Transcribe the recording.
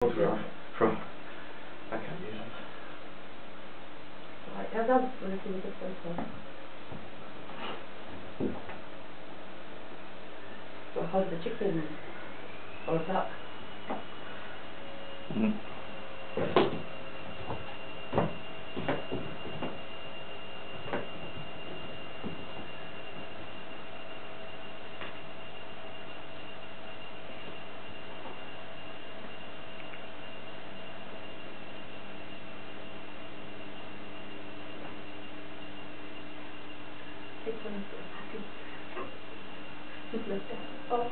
Photograph from. I can't use it. Right, that's really good photo. What, how's the chicken? Or a duck? Mm. This one is happy. Just like that. Oh.